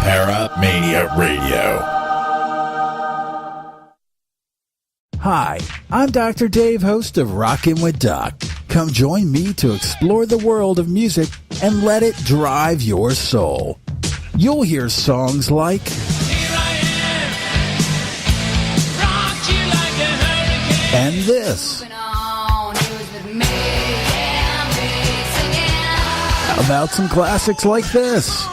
Paramania Radio. Hi, I'm Dr. Dave, host of Rockin' with Doc. Come join me to explore the world of music and let it drive your soul. You'll hear songs like Here I Am, rock you like a hurricane, and this about some classics like this.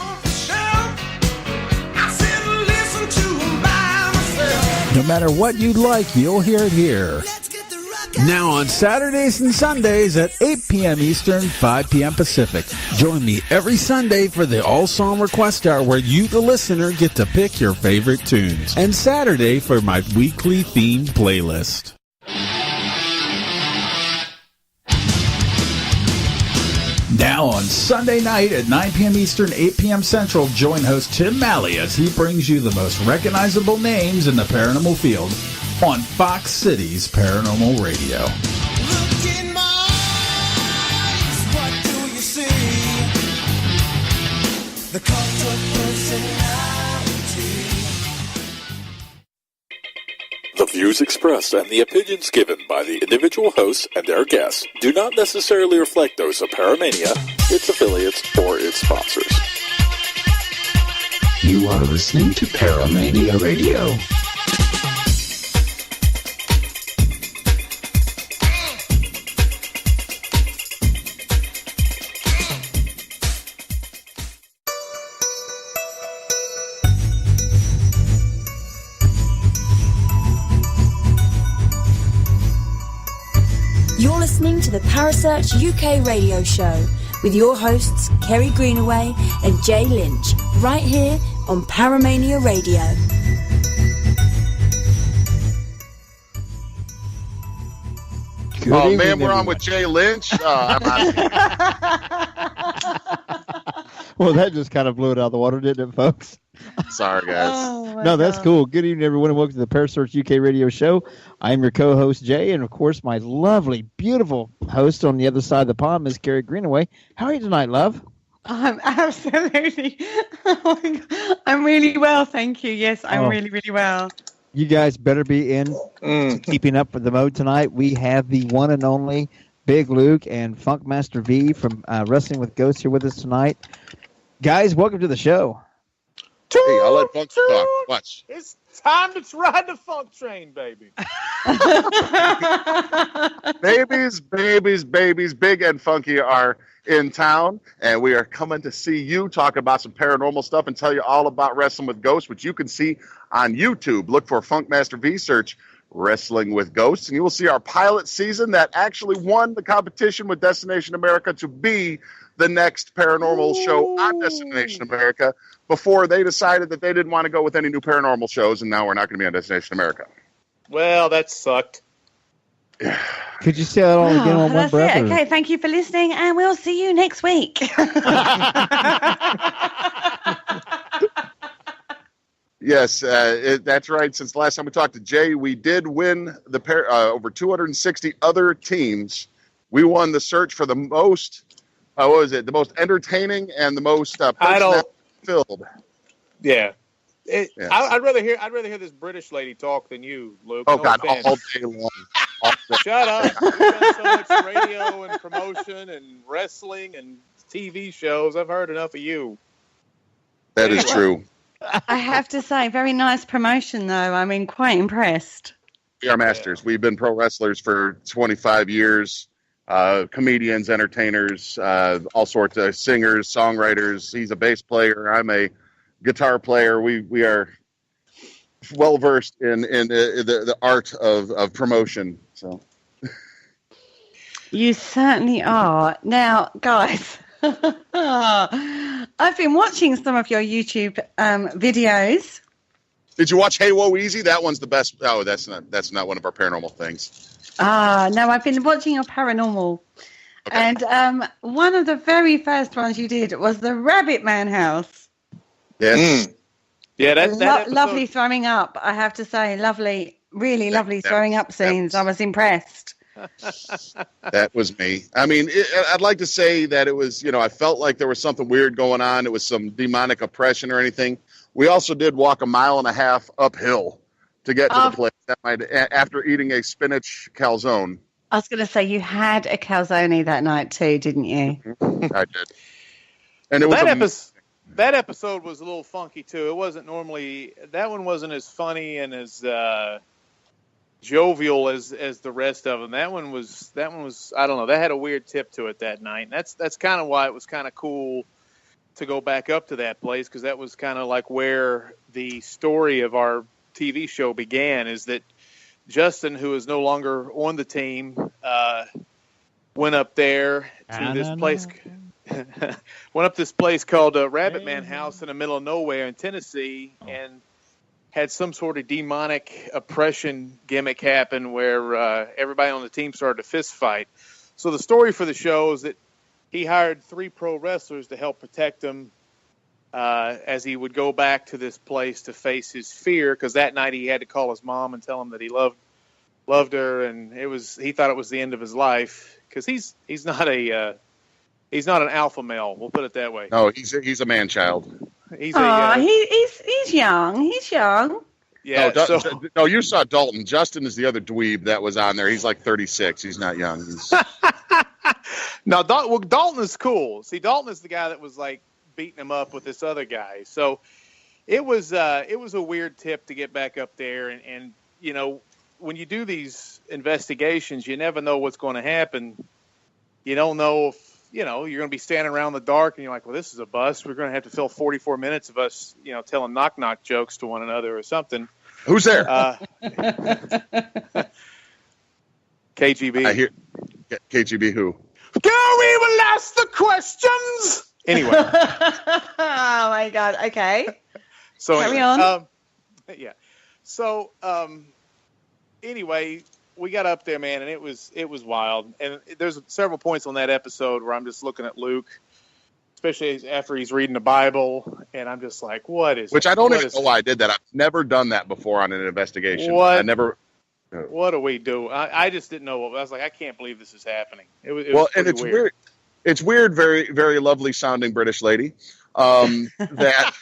No matter what you'd like, you'll hear it here. Now on Saturdays and Sundays at 8 p.m. Eastern, 5 p.m. Pacific. Join me every Sunday for the All Song Request Hour, where you, the listener, get to pick your favorite tunes. And Saturday for my weekly themed playlist. Now on Sunday night at 9 p.m. Eastern, 8 p.m. Central, join host Tim Malley as he brings you the most recognizable names in the paranormal field on Fox Cities Paranormal Radio. Look in my eyes, what do you see? The cult of personality. The views expressed and the opinions given by the individual hosts and their guests do not necessarily reflect those of Paramania, its affiliates, or its sponsors. You are listening to Paramania Radio. You're listening to the Parasearch UK radio show with your hosts Kerry Greenaway and Jay Lynch, right here on Paramania Radio. Good evening, man, we're on with Jay Lynch. I'm out. Well, that just kind of blew it out of the water, didn't it, folks? Sorry, guys. No, that's cool. Good evening, everyone, and welcome to the Parasearch UK radio show. I'm your co-host, Jay, and, of course, my lovely, beautiful host on the other side of the pond, Miss Kerry Greenaway. How are you tonight, love? I'm absolutely... Oh my God. I'm really well, thank you. Yes, I'm really, really well. You guys better be in keeping up for the mode tonight. We have the one and only Big Luke and Funkmaster V from Wrestling with Ghosts here with us tonight. Guys, welcome to the show. Hey, I'll let Funk talk. Watch. It's time to ride the funk train, baby. babies, Big and Funky are in town, and we are coming to see you, talk about some paranormal stuff, and tell you all about Wrestling with Ghosts, which you can see on YouTube. Look for Funkmaster V, search Wrestling with Ghosts, and you will see our pilot season that actually won the competition with Destination America to be the next paranormal show on Destination America before they decided that they didn't want to go with any new paranormal shows, and now we're not going to be on Destination America. Well, that sucked. Could you say that all again on one breath? Okay, thank you for listening, and we'll see you next week. Yes, that's right. Since the last time we talked to Jay, we did win the over 260 other teams. We won the search for the most, the most entertaining and the most filled. Yeah. Yeah. I'd rather hear this British lady talk than you, Luke. Oh, no God, offense. all day long. Shut up. We've done so much radio and promotion and wrestling and TV shows. I've heard enough of you. That is true. I have to say, very nice promotion, though. I mean, quite impressed. We are masters. We've been pro wrestlers for 25 years. Comedians, entertainers, all sorts of singers, songwriters. He's a bass player. I'm a guitar player. We are well versed in the art of promotion. So you certainly are. Now, guys, I've been watching some of your YouTube videos. Did you watch Hey Whoa Easy? That one's the best. Oh, that's not one of our paranormal things. No, I've been watching your paranormal. Okay. And one of the very first ones you did was the Rabbit Man house. Yes. Yeah, that lovely throwing up, I have to say. Lovely, really lovely throwing up scenes. I was impressed. That was me. I mean, I'd like to say that it was, I felt like there was something weird going on. It was some demonic oppression or anything. We also did walk 1.5 miles uphill to get to the place that night after eating a spinach calzone. I was going to say, you had a calzone that night too, didn't you? I did. And it was that episode was a little funky too. It wasn't normally, that one wasn't as funny and as jovial as the rest of them. That one was I don't know, that had a weird tip to it that night. And that's kind of why it was kind of cool to go back up to that place, because that was kind of like where the story of our TV show began, is that Justin, who is no longer on the team, went up there to this place. Went up this place called Rabbit Man House in the middle of nowhere in Tennessee, and had some sort of demonic oppression gimmick happen where everybody on the team started to fist fight. So the story for the show is that he hired 3 pro wrestlers to help protect him as he would go back to this place to face his fear, because that night he had to call his mom and tell him that he loved her, and he thought it was the end of his life, because he's not an alpha male. We'll put it that way. No, he's a man child. He's young. He's young. Yeah. No, you saw Dalton. Justin is the other dweeb that was on there. He's like 36. He's not young. No, Dalton is cool. See, Dalton is the guy that was like beating him up with this other guy. So it was a weird tip to get back up there, and when you do these investigations, you never know what's going to happen. You don't know if you're going to be standing around in the dark and you're like, well, this is a bust. We're going to have to fill 44 minutes of us, telling knock-knock jokes to one another or something. Who's there? KGB. I hear KGB who? Kerry will ask the questions. Anyway. Oh, my God. Okay. So Carry on. Yeah. So anyway, we got up there, man, and it was wild. And there's several points on that episode where I'm just looking at Luke, especially after he's reading the Bible, and I'm just like, what is? Which I don't even know why I did that. I've never done that before on an investigation. What? I never. What do we do? I just didn't know. I was like, I can't believe this is happening. It was and it's weird. It's weird. Very, very lovely sounding British lady. That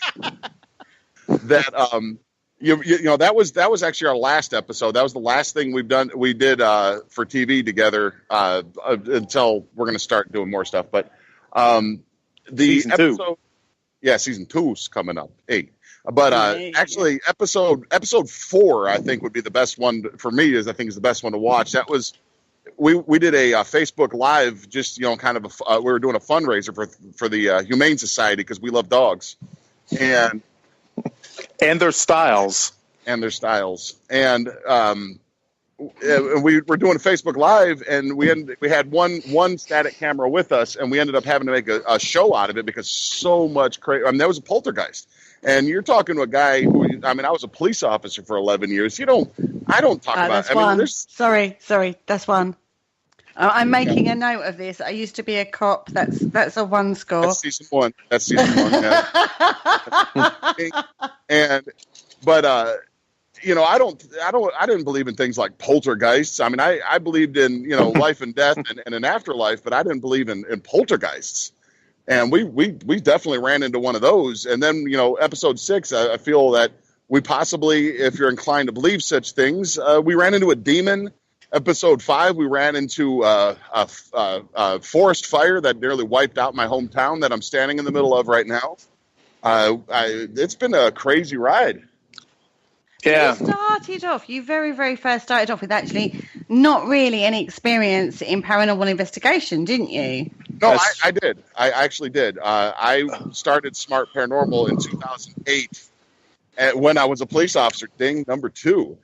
was actually our last episode. That was the last thing we did for TV together until we're going to start doing more stuff. But the season episode, 2. Yeah, season 2's coming up. 8. But actually, episode 4 I think would be the best one for me. I think is the best one to watch. That was we did a Facebook Live, just kind of we were doing a fundraiser for the Humane Society because we love dogs, and their styles. And we were doing a Facebook Live, and we had one static camera with us, and we ended up having to make a show out of it because so much crazy. I mean, there was a poltergeist, and you're talking to a guy who, I was a police officer for 11 years. I don't talk about. That's one. Sorry, that's one. I'm making a note of this. I used to be a cop. That's a 1 score. That's season 1. Yeah. I didn't believe in things like poltergeists. I mean, I believed in, life and death and an afterlife, but I didn't believe in poltergeists. And we definitely ran into one of those. And then, episode 6, I feel that we possibly, if you're inclined to believe such things, we ran into a demon. Episode 5, we ran into a forest fire that nearly wiped out my hometown that I'm standing in the middle of right now. It's been a crazy ride. Yeah. You very, very first started off with actually not really any experience in paranormal investigation, didn't you? No, I did. I actually did. I started Smart Paranormal in 2008 when I was a police officer, ding, number 2,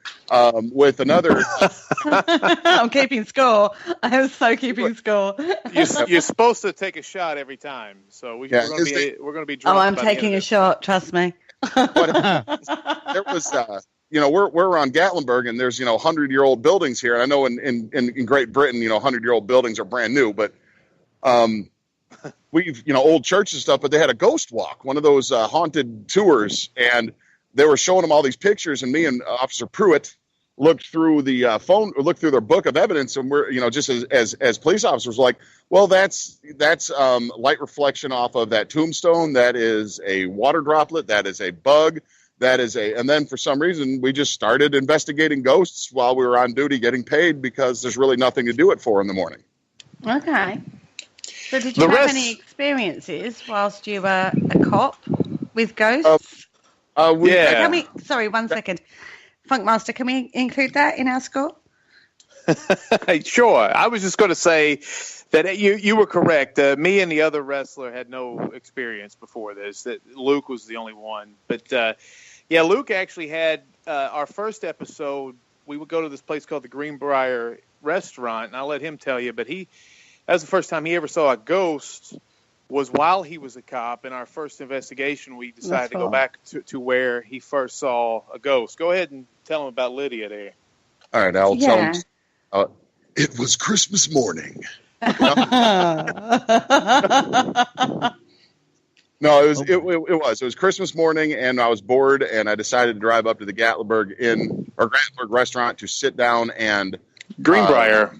with another. I'm keeping score. I am so keeping score. You're supposed to take a shot every time, so we're going to be drunk. Oh, I'm taking a shot. Trust me. There was, we're on Gatlinburg, and there's 100-year-old buildings here. And I know in Great Britain, 100-year-old buildings are brand new, but we've old churches and stuff. But they had a ghost walk, one of those haunted tours, and they were showing them all these pictures, and me and Officer Pruitt looked through the phone, or looked through their book of evidence, and we're, just as police officers, like, well, that's light reflection off of that tombstone. That is a water droplet. That is a bug. And then for some reason, we just started investigating ghosts while we were on duty getting paid, because there's really nothing to do it for in the morning. Okay. So did you have any experiences whilst you were a cop with ghosts? Yeah. Sorry, 1 second. Funkmaster, can we include that in our score? Sure. I was just going to say that you were correct. Me and the other wrestler had no experience before this. That Luke was the only one. But, Luke actually had our first episode. We would go to this place called the Greenbrier Restaurant, and I'll let him tell you. But that was the first time he ever saw a ghost, was while he was a cop. In our first investigation, we decided to go back to where he first saw a ghost. Go ahead and tell him about Lydia there. All right, I'll tell him. It was Christmas morning. No, it was Christmas morning, and I was bored, and I decided to drive up to the Gatlinburg restaurant to sit down and Greenbrier,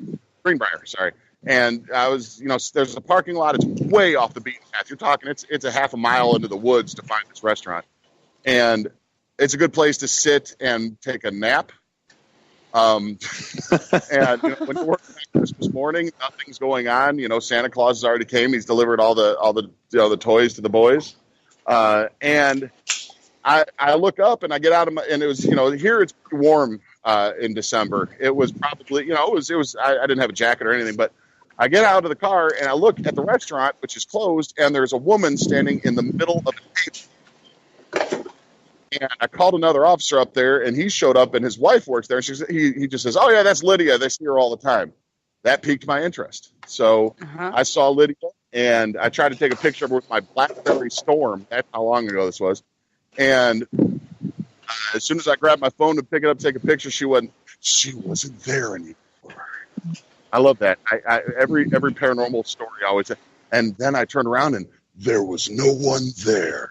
sorry. And I was, there's a parking lot. It's way off the beaten path. You're talking, it's a half a mile into the woods to find this restaurant, and it's a good place to sit and take a nap. And when you're working on Christmas morning, nothing's going on. Santa Claus has already came. He's delivered all the toys to the boys. And I look up and I get out of and it was, here it's pretty warm in December. It was probably, it was I didn't have a jacket or anything, but I get out of the car and I look at the restaurant, which is closed, and there's a woman standing in the middle of the table. And I called another officer up there, and he showed up, and his wife works there. He just says, "Oh yeah, that's Lydia. They see her all the time." That piqued my interest. So I saw Lydia, and I tried to take a picture of her with my BlackBerry Storm. That's how long ago this was. And as soon as I grabbed my phone to pick it up, take a picture, she wasn't there anymore. I love that. Every paranormal story I always say. And then I turned around, and there was no one there.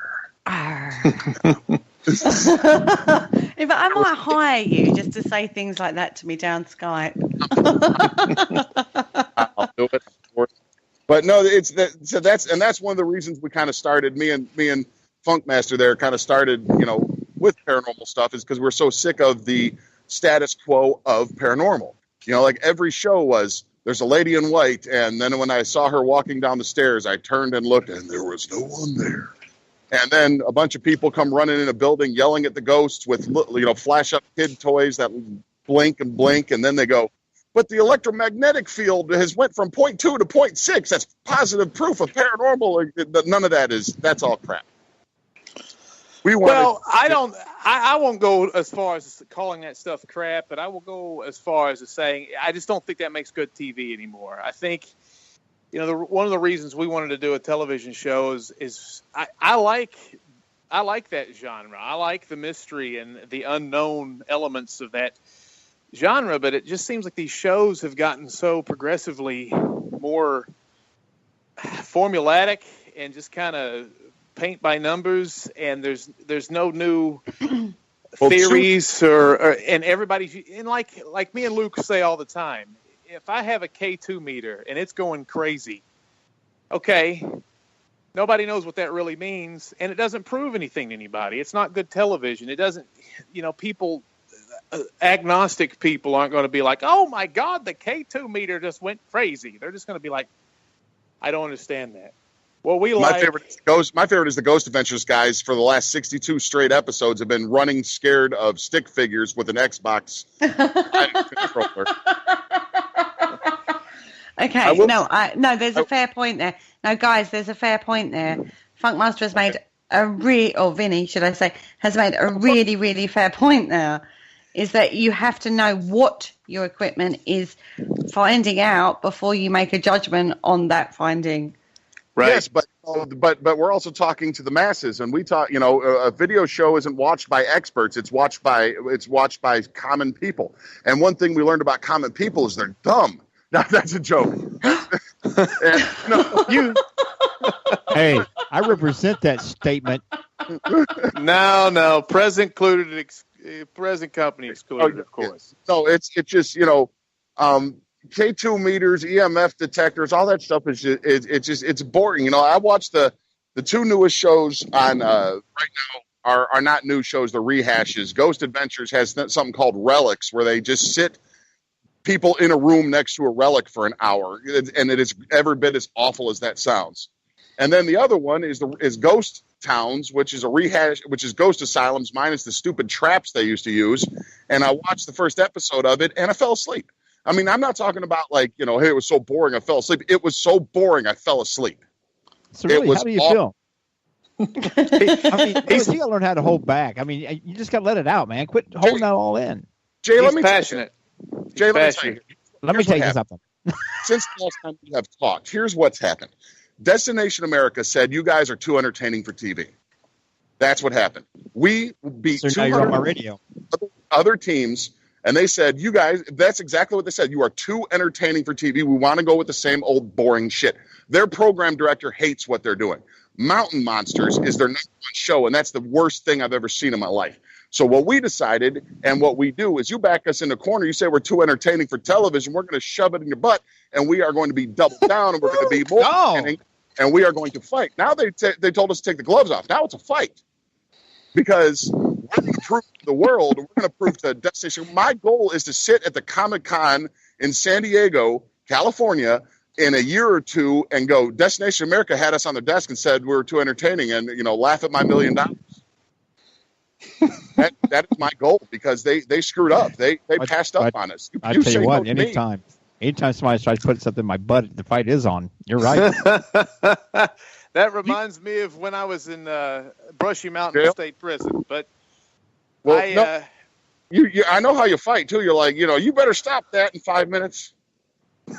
But I might hire you just to say things like that to me down Skype. I'll do it. But no, that's one of the reasons we kind of started. Me and Funkmaster there kind of started, with paranormal stuff, is because we're so sick of the status quo of paranormal. Like every show was, there's a lady in white, and then when I saw her walking down the stairs, I turned and looked, and there was no one there. And then a bunch of people come running in a building yelling at the ghosts with, flash-up kid toys that blink and blink. And then they go, but the electromagnetic field has went from 0.2 to 0.6. That's positive proof of paranormal. None of that that's all crap. I won't go as far as calling that stuff crap, but I will go as far as saying I just don't think that makes good TV anymore. I think... one of the reasons we wanted to do a television show is I like that genre. I like the mystery and the unknown elements of that genre, but it just seems like these shows have gotten so progressively more formulatic and just kind of paint by numbers, and there's no new theories and everybody's and like me and Luke say all the time. If I have a K2 meter and it's going crazy, okay, nobody knows what that really means, and it doesn't prove anything to anybody. It's not good television. It doesn't, agnostic people aren't going to be like, oh my God, the K2 meter just went crazy. They're just going to be like, I don't understand that. Well, my favorite is the Ghost Adventures guys. For the last 62 straight episodes, have been running scared of stick figures with an Xbox controller. Okay, there's a fair point there. No, guys, there's a fair point there. Funkmaster has made Vinny, should I say, has made a really, really fair point there, is that you have to know what your equipment is finding out before you make a judgment on that finding. Right. Yes, but we're also talking to the masses, and we talk. A video show isn't watched by experts; it's watched by common people. And one thing we learned about common people is they're dumb. Now, that's a joke. Hey, I represent that statement. No, present included present company excluded, of course. So it's just K2 meters, EMF detectors, all that stuff is just it's boring. I watch the two newest shows on right now are not new shows, they're rehashes. Ghost Adventures has something called Relics, where they just sit people in a room next to a relic for an hour, and it is every bit as awful as that sounds. And then the other one is Ghost Towns, which is a rehash, which is ghost asylums minus the stupid traps they used to use. And I watched the first episode of it, and I fell asleep. I mean, I'm not talking about hey, it was so boring I fell asleep. It was so boring I fell asleep. So really, how do you feel? You got to learn how to hold back. I mean, you just got to let it out, man. Quit holding that all in. Jay, let me passionate. Jay, let me tell you something. Since the last time we have talked, here's what's happened. Destination America said you guys are too entertaining for TV. That's what happened. We beat 200 on my radio. Other teams, and they said, you guys, that's exactly what they said. You are too entertaining for TV. We want to go with the same old boring shit. Their program director hates what they're doing. Mountain Monsters is their number one show, and that's the worst thing I've ever seen in my life. So what we decided and what we do is you back us in the corner. You say we're too entertaining for television. We're going to shove it in your butt, and we are going to be doubled down, and we're going to be more entertaining, and we are going to fight. Now they told us to take the gloves off. Now it's a fight because we're going to prove to the world, we're going to prove to Destination. My goal is to sit at the Comic-Con in San Diego, California, in a year or two and go, Destination America had us on their desk and said we were too entertaining and, laugh at my $1 million. That is my goal because they screwed up. They passed up on us. I tell you what, anytime somebody tries to put something in my butt, the fight is on. You're right. That reminds me of when I was in Brushy Mountain State Prison. But I know how you fight too. You're like, you better stop that in 5 minutes. We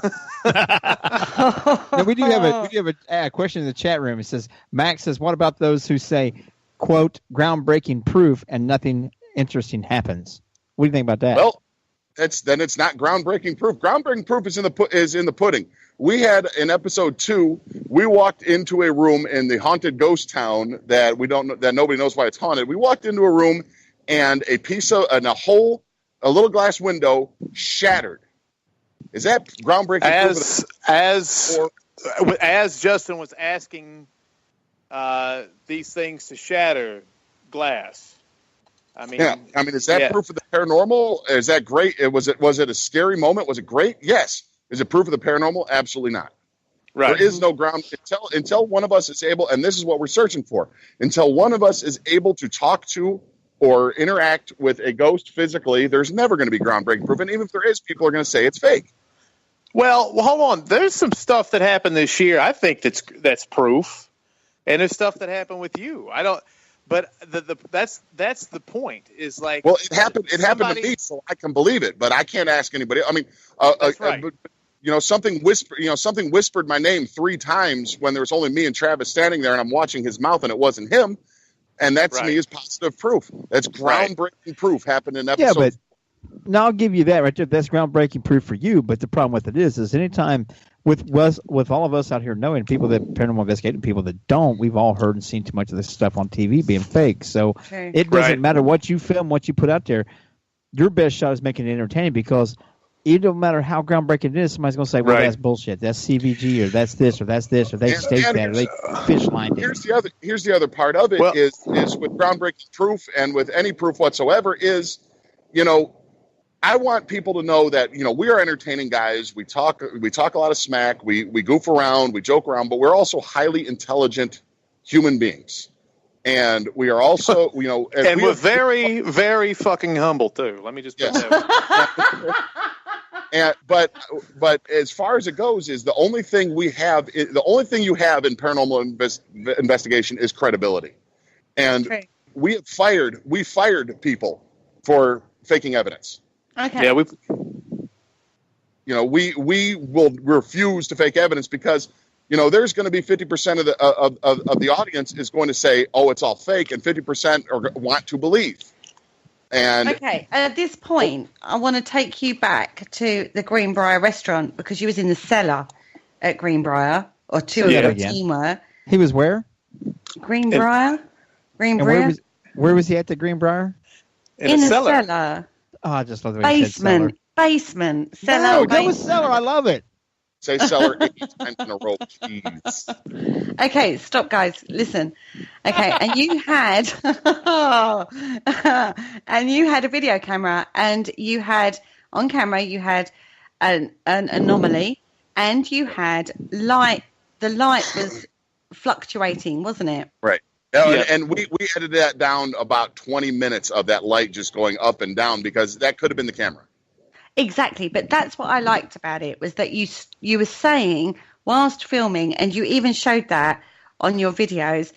do have a question in the chat room. It says, Max says, what about those who say, quote, groundbreaking proof and nothing interesting happens? What do you think about that? Well, then it's not groundbreaking proof. Groundbreaking proof is in the pudding. We had in episode 2, we walked into a room in the haunted ghost town that nobody knows why it's haunted. We walked into a room and a little glass window shattered. Is that groundbreaking? As Justin was asking these things to shatter glass. I mean, is that proof of the paranormal? Is that great? Was it a scary moment? Was it great? Yes. Is it proof of the paranormal? Absolutely not. Right. There is no ground until one of us is able, and this is what we're searching for. Until one of us is able to talk to or interact with a ghost physically, there's never going to be groundbreaking proof. And even if there is, people are going to say it's fake. Well, hold on. There's some stuff that happened this year. I think that's proof, and there's stuff that happened with you. I don't. But that's the point. Is like, well, it happened to me, so I can believe it. But I can't ask anybody. I mean, that's right. Something whispered my name 3 times when there was only me and Travis standing there, and I'm watching his mouth, and it wasn't him. And that to me is positive proof. That's groundbreaking proof happened in episode. Yeah, but now I'll give you that right there. That's groundbreaking proof for you. But the problem with it is anytime with all of us out here knowing people that paranormal investigate and people that don't, we've all heard and seen too much of this stuff on TV being fake. So it doesn't matter what you film, what you put out there. Your best shot is making it entertaining because it don't matter how groundbreaking it is. Somebody's going to say, well, that's bullshit. That's CVG or that's this or that's this or they state that or they fish lined it. Here's the other part of it is with groundbreaking proof and with any proof whatsoever is, I want people to know that, we are entertaining guys. We talk a lot of smack. We goof around, we joke around, but we're also highly intelligent human beings. And we are also, and we're very, very fucking humble too. Let me just put that. But as far as it goes, is the only thing you have in paranormal investigation is credibility. And we fired people for faking evidence. Okay. Yeah, we will refuse to fake evidence because there's going to be 50% of the audience is going to say, oh, it's all fake, and 50% want to believe. And at this point, I want to take you back to the Greenbrier restaurant because you was in the cellar at Greenbrier, or two of your team were. He was where? Greenbrier. And where was he at the Greenbrier? In a cellar. Oh, I just love the way you said cellar. Basement. Cellar. No, go with cellar. I love it. Say cellar 8 times in a row, please. Okay, stop, guys. Listen. Okay, and you had a video camera, and you had on camera you had an anomaly, and you had light. The light was fluctuating, wasn't it? Right. And we edited that down about 20 minutes of that light just going up and down because that could have been the camera. Exactly, but that's what I liked about it was that you were saying whilst filming, and you even showed that on your videos,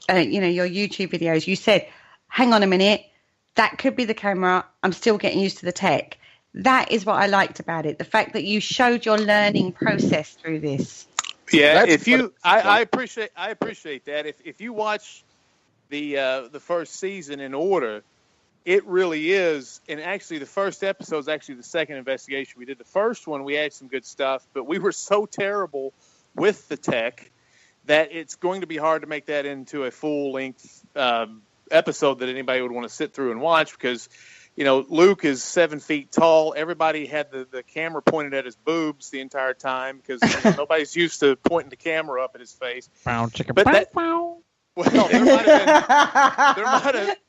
your YouTube videos. You said, "Hang on a minute, that could be the camera. I'm still getting used to the tech." That is what I liked about it. The fact that you showed your learning process through this. Yeah, I appreciate that. If you watch the first season in order. It really is, and actually the first episode is actually the second investigation we did. The first one, we had some good stuff, but we were so terrible with the tech that it's going to be hard to make that into a full-length episode that anybody would want to sit through and watch because, Luke is 7 feet tall. Everybody had the camera pointed at his boobs the entire time because nobody's used to pointing the camera up at his face. Brown chicken. Well,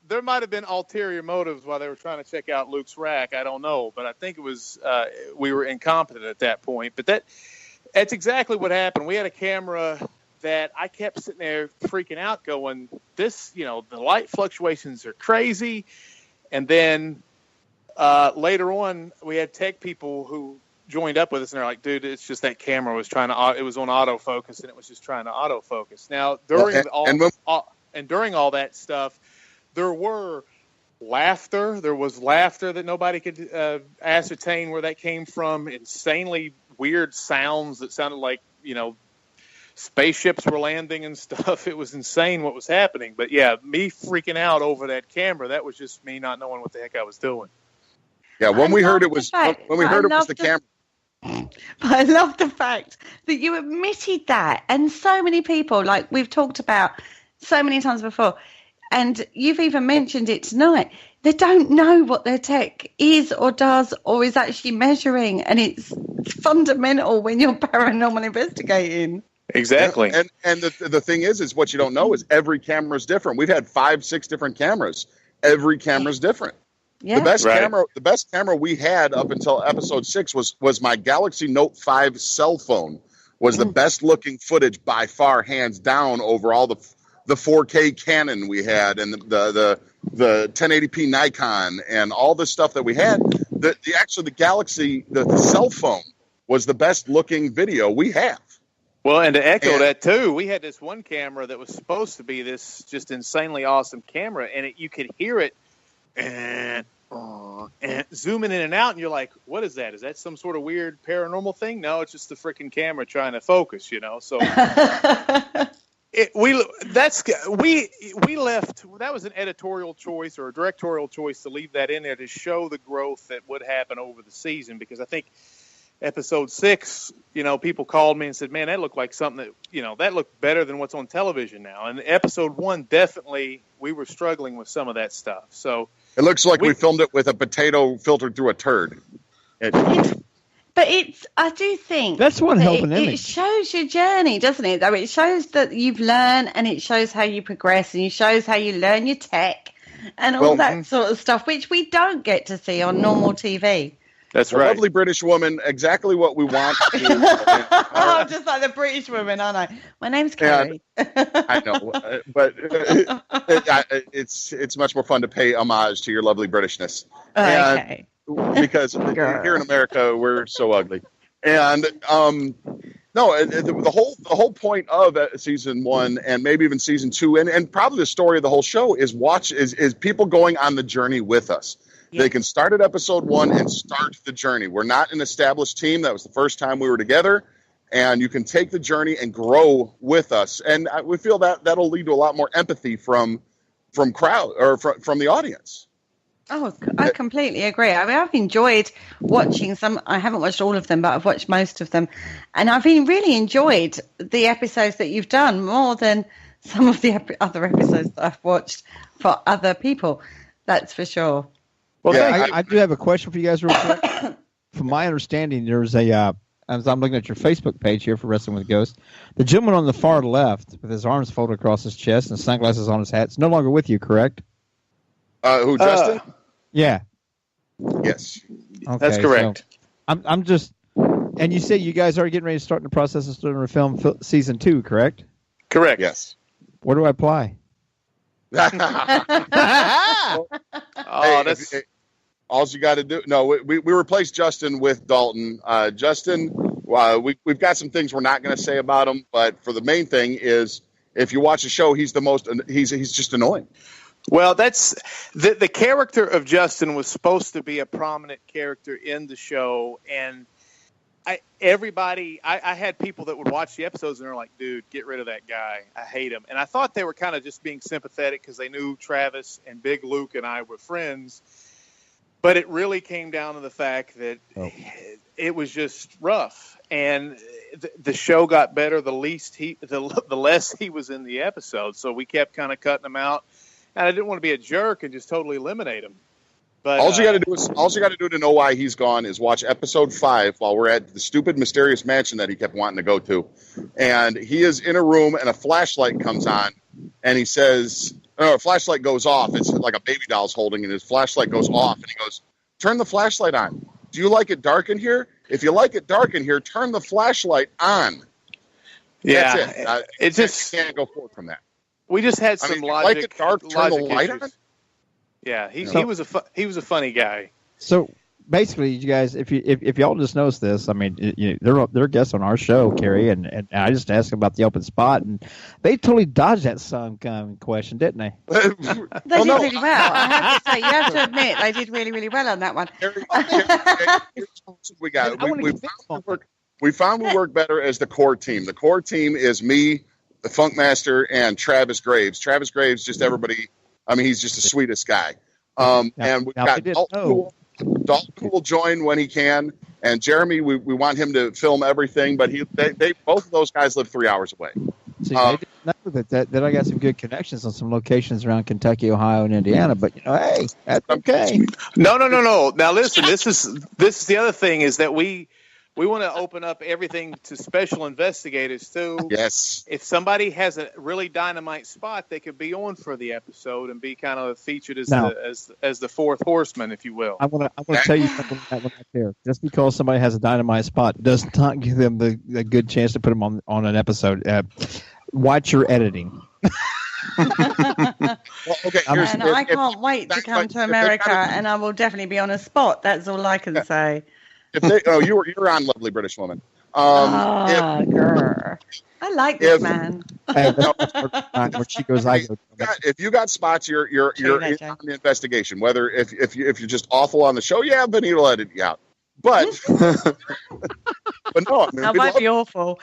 there might have been ulterior motives while they were trying to check out Luke's rack. I don't know, but I think it was we were incompetent at that point. But that's exactly what happened. We had a camera that I kept sitting there freaking out, going, "This, the light fluctuations are crazy." And then later on, we had tech people who joined up with us, and they're like, "Dude, it's just that camera was it was on autofocus, and it was just trying to autofocus." Now, during all that stuff, there was laughter that nobody could ascertain where that came from. Insanely weird sounds that sounded like spaceships were landing and stuff. It was insane what was happening. But yeah, me freaking out over that camera, that was just me not knowing what the heck I was doing. Yeah, when we heard it was the camera. But I love the fact that you admitted that, and so many people, like we've talked about so many times before, and you've even mentioned it tonight, they don't know what their tech is or does or is actually measuring, and it's fundamental when you're paranormal investigating. Exactly. And the thing is what you don't know is every camera is different. We've had 5-6 different cameras. Every camera's different. Yeah. The best camera we had up until episode 6 was my Galaxy Note 5 cell phone. Was the best looking footage by far, hands down, over all the 4K Canon we had and the 1080p Nikon and all the stuff that we had. The Galaxy, the cell phone was the best looking video we have. Well, and to echo that too, we had this one camera that was supposed to be this just insanely awesome camera, and you could hear it and zooming in and out, and you're like, what is that? Is that some sort of weird paranormal thing? No, it's just the freaking camera trying to focus, So we left. That was an editorial choice or a directorial choice to leave that in there to show the growth that would happen over the season, because I think episode 6, people called me and said, man, that looked like something that, that looked better than what's on television now. And episode 1, definitely, we were struggling with some of that stuff. So it looks like we filmed it with a potato filtered through a turd. But I do think that's one helping image. It shows your journey, doesn't it? Though it shows that you've learned, and it shows how you progress, and it shows how you learn your tech and all that sort of stuff, which we don't get to see on normal TV. That's right. Lovely British woman, exactly what we want. Just like the British woman, aren't I? My name's Kerry. I know, but it's much more fun to pay homage to your lovely Britishness. Okay. Because here in America, we're so ugly. And the whole point of season 1 and maybe even season 2 and probably the story of the whole show is people going on the journey with us. Yeah. They can start at episode 1 and start the journey. We're not an established team. That was the first time we were together. And you can take the journey and grow with us. And we feel that that'll lead to a lot more empathy from crowd or from the audience. Oh, I completely agree. I mean, I've enjoyed watching some. I haven't watched all of them, but I've watched most of them. And I've really enjoyed the episodes that you've done more than some of the other episodes that I've watched for other people. That's for sure. Well, Yeah, I do have a question for you guys real quick. From my understanding, there's a, as I'm looking at your Facebook page here for Wrestling with Ghosts, the gentleman on the far left with his arms folded across his chest and sunglasses on his hat is no longer with you, correct? Who, Justin? Yeah. Yes. Okay, that's correct. So I'm just, and you say you guys are getting ready to start the process of starting to film season 2, correct? Correct. Yes. Where do I apply? All you got to do. No, we replaced Justin with Dalton. Justin, we've got some things we're not going to say about him, but for the main thing is, if you watch the show, he's just annoying. Well, that's the character of Justin was supposed to be a prominent character in the show, and I had people that would watch the episodes and they're like, dude, get rid of that guy. I hate him. And I thought they were kind of just being sympathetic because they knew Travis and Big Luke and I were friends. But it really came down to the fact that it was just rough. And the show got better the less he was in the episode. So we kept kind of cutting him out. And I didn't want to be a jerk and just totally eliminate him. But all you got to do to know why he's gone is watch episode 5 while we're at the stupid mysterious mansion that he kept wanting to go to, and he is in a room and a flashlight comes on, and he says, a flashlight goes off. It's like a baby doll's holding, and his flashlight goes off, and he goes, "Turn the flashlight on. Do you like it dark in here? If you like it dark in here, turn the flashlight on." Yeah, that's it. It just can't go forward from that. We just had some logic. Like it dark, turn the light on. Yeah, he was a funny guy. So basically, you guys, if y'all just noticed this, I mean, they're guests on our show, Kerry, and I just asked them about the open spot, and they totally dodged that some question, didn't they? They did really well. I have to say, you have to admit, they did really, really well on that one. We found we work better as the core team. The core team is me, the Funkmaster, and Travis Graves. Travis Graves, just everybody. I mean, he's just the sweetest guy. And we've got Dalton who will join when he can. And Jeremy, we want him to film everything, but they both of those guys live 3 hours away. See, they didn't know that I got some good connections on some locations around Kentucky, Ohio, and Indiana. But hey, that's okay. No. Now listen, this is the other thing is that we want to open up everything to special investigators too. Yes. If somebody has a really dynamite spot, they could be on for the episode and be kind of featured as the fourth horseman, if you will. I want to tell you something that one right there. Just because somebody has a dynamite spot does not give them the good chance to put them on an episode. Watch your editing. Well, okay, I can't wait to come to America, and I will definitely be on a spot. That's all I can say. You're on Lovely British Woman. Grr. I like this man. When she goes, if you got spots, you're in on the investigation. Whether if you're just awful on the show, Benny will edit you out. But but no, I mean, that might be awful.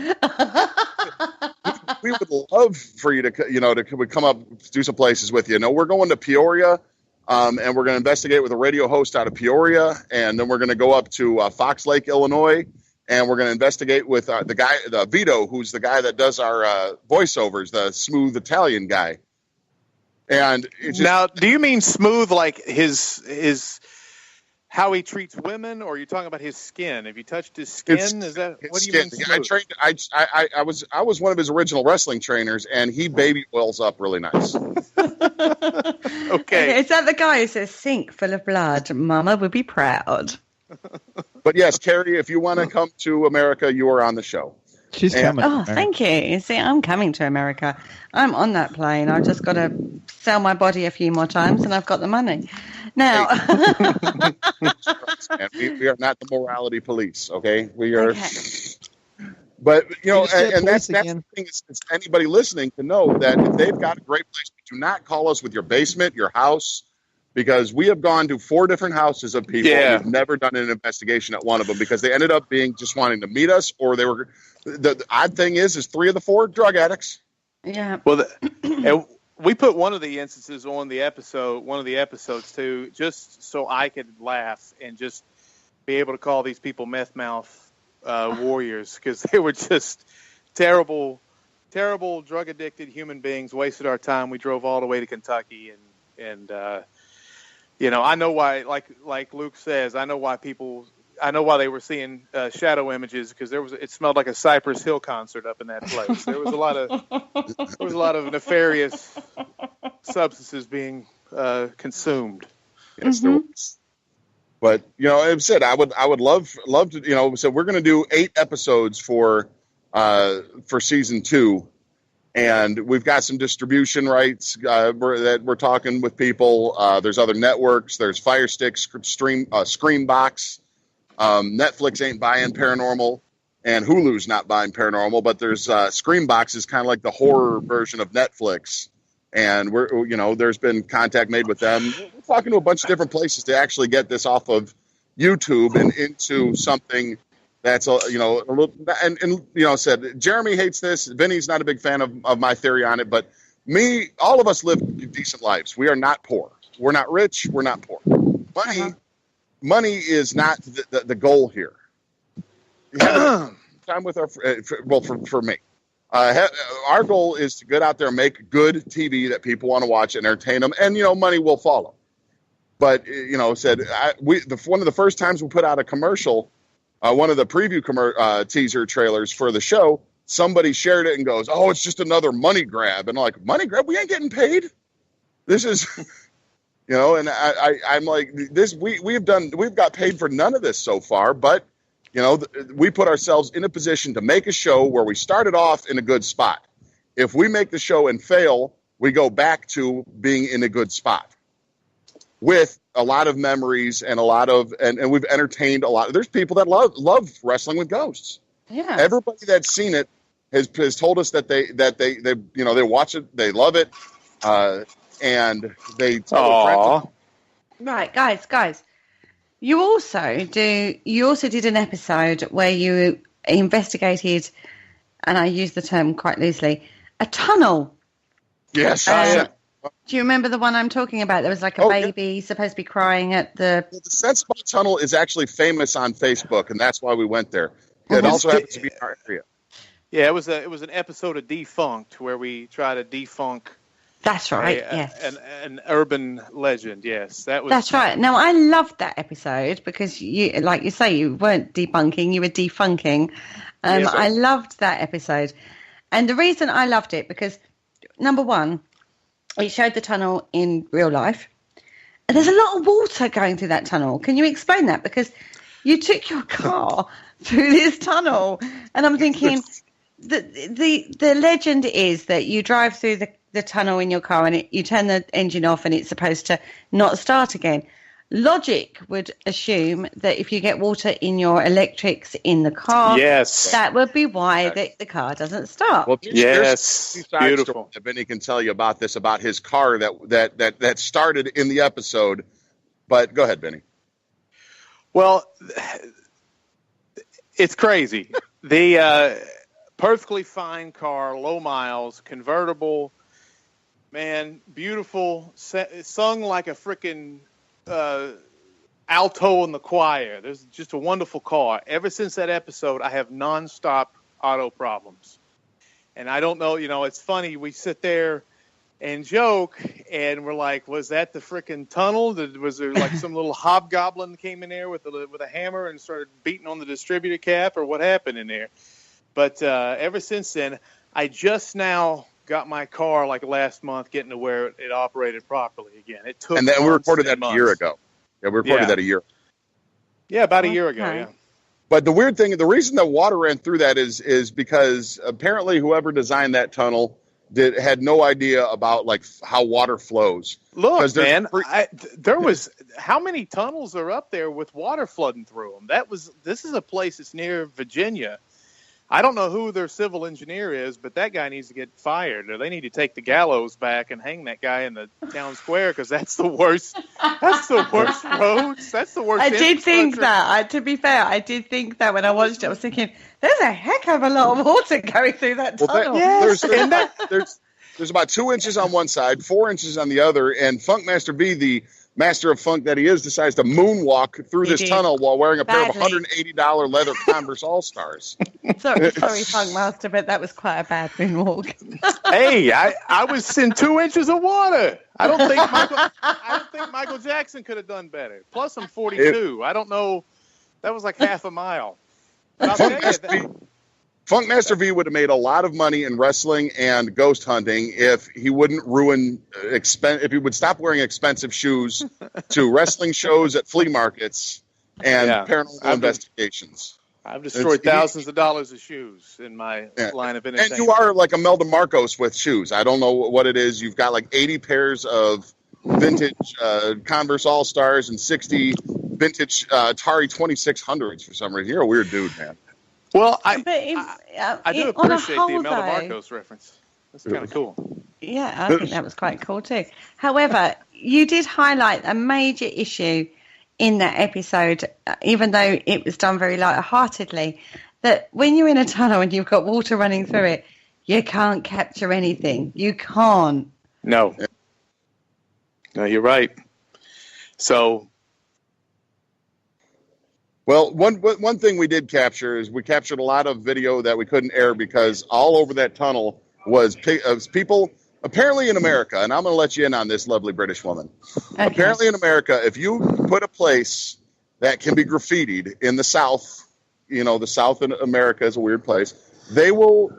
We would love for you to come up, do some places with you. No, we're going to Peoria. And we're going to investigate with a radio host out of Peoria, and then we're going to go up to Fox Lake, Illinois, and we're going to investigate with the Vito, who's the guy that does our voiceovers, the smooth Italian guy. And now, do you mean smooth like his how he treats women, or are you talking about his skin? Have you touched his skin? Is that what do you mean? Smooth? I was one of his original wrestling trainers, and he baby oils up really nice. Okay. Is that the guy who says sink full of blood? Mama would be proud. But yes, Kerry, if you want to come to America, you are on the show. She's coming. Oh, thank you. See, I'm coming to America. I'm on that plane. I've just got to sell my body a few more times, and I've got the money. Now, we are not the morality police, okay? We are. Okay. But and that's the thing. Is anybody listening to know that if they've got a great place, do not call us with your basement, your house, because we have gone to 4 different houses of people. Yeah. We've never done an investigation at one of them because they ended up being just wanting to meet us, or they were. The odd thing is 3 of the 4 drug addicts. Yeah. Well, we put one of the instances on one of the episodes too, just so I could laugh and just be able to call these people meth mouth warriors, because they were just terrible drug addicted human beings. Wasted our time. We drove all the way to Kentucky, and I know why, like Luke says, I know why they were seeing shadow images, because it smelled like a Cypress Hill concert up in that place. There was a lot of nefarious substances being consumed. Yes, there was. But as I said, I would love to. So we're going to do 8 episodes for season 2, and we've got some distribution rights that we're talking with people. There's other networks. There's Fire Stick, Screambox. Netflix ain't buying Paranormal, and Hulu's not buying Paranormal. But there's Screambox is kind of like the horror version of Netflix. And there's been contact made with them. We're talking to a bunch of different places to actually get this off of YouTube and into something that's a little. And said Jeremy hates this. Vinny's not a big fan of my theory on it, but all of us live decent lives. We are not poor. We're not rich. We're not poor. Money is not the goal here. Time with for me. Our goal is to get out there and make good TV that people want to watch and entertain them, and money will follow. But one of the first times we put out a commercial, one of the preview teaser trailers for the show, somebody shared it and goes, "Oh, it's just another money grab," and I'm like, "Money grab? We ain't getting paid. This is." And I'm like, this. We've got paid for none of this so far, but. We put ourselves in a position to make a show where we started off in a good spot. If we make the show and fail, we go back to being in a good spot with a lot of memories and and we've entertained a lot. There's people that love wrestling with ghosts. Yeah. Everybody that's seen it has told us that they watch it, they love it, and they tell their friends. Right, guys. You also did an episode where you investigated, and I use the term quite loosely, a tunnel. Yes. Do you remember the one I'm talking about? There was like a baby supposed to be crying at the... The Senspot Tunnel is actually famous on Facebook, and that's why we went there. It also happens to be in our area. Yeah, it was an episode of Defunct where we try to defunk... That's right, yes. An urban legend, yes. That's right. Now, I loved that episode because, like you say, you weren't debunking, you were defunking. I loved that episode. And the reason I loved it, because, number one, it showed the tunnel in real life. And there's a lot of water going through that tunnel. Can you explain that? Because you took your car through this tunnel. And I'm thinking, the legend is that you drive through the tunnel in your car and you turn the engine off and it's supposed to not start again. Logic would assume that if you get water in your electrics in the car, that would be why the car doesn't start. Well, there's beautiful. That Vinny can tell you about his car that started in the episode. But go ahead, Vinny. Well, it's crazy. The perfectly fine car, low miles, convertible. Man, beautiful, sung like a freaking alto in the choir. There's just a wonderful car. Ever since that episode, I have nonstop auto problems. And I don't know, it's funny. We sit there and joke, and we're like, was that the freaking tunnel? Was there like some little hobgoblin came in there with a hammer and started beating on the distributor cap, or what happened in there? But ever since then, I just now got my car like last month getting to where it operated properly again. It took and then we recorded that a year ago. Yeah, we recorded that a year. Yeah, about a year ago, yeah. But the weird thing, the reason that water ran through that is because apparently whoever designed that tunnel had no idea about like how water flows. Look, man, there was how many tunnels are up there with water flooding through them? This is a place that's near Virginia. I don't know who their civil engineer is, but that guy needs to get fired, or they need to take the gallows back and hang that guy in the town square, because that's the worst. That's the worst roads. That's the worst. I did think that. To be fair, I did think that when I watched it. I was thinking, there's a heck of a lot of water going through that tunnel. There's about 2 inches on one side, 4 inches on the other, and Funkmaster V, master of funk that he is, decides to moonwalk through this tunnel while wearing a pair of $180 leather Converse All-Stars. Sorry, Funkmaster, but that was quite a bad moonwalk. Hey, I was in 2 inches of water. I don't think Michael Jackson could have done better. Plus, I'm 42. I don't know. That was like half a mile. But I'll tell you, Funkmaster V would have made a lot of money in wrestling and ghost hunting if he wouldn't if he would stop wearing expensive shoes to wrestling shows at flea markets and paranormal investigations. I've destroyed thousands of dollars of shoes in my line of entertainment. And you are like Imelda Marcos with shoes. I don't know what it is. You've got like 80 pairs of vintage Converse All-Stars and 60 vintage Atari 2600s for some reason. You're a weird dude, man. Well, I do appreciate the Imelda Marcos reference. That's kind of cool. Yeah, I think that was quite cool too. However, you did highlight a major issue in that episode, even though it was done very lightheartedly, that when you're in a tunnel and you've got water running through it, you can't capture anything. You can't. No, you're right. So... Well, one thing we did capture is we captured a lot of video that we couldn't air because all over that tunnel was people, apparently in America, and I'm going to let you in on this, lovely British woman. Okay. Apparently in America, if you put a place that can be graffitied in the South, the South in America is a weird place, they will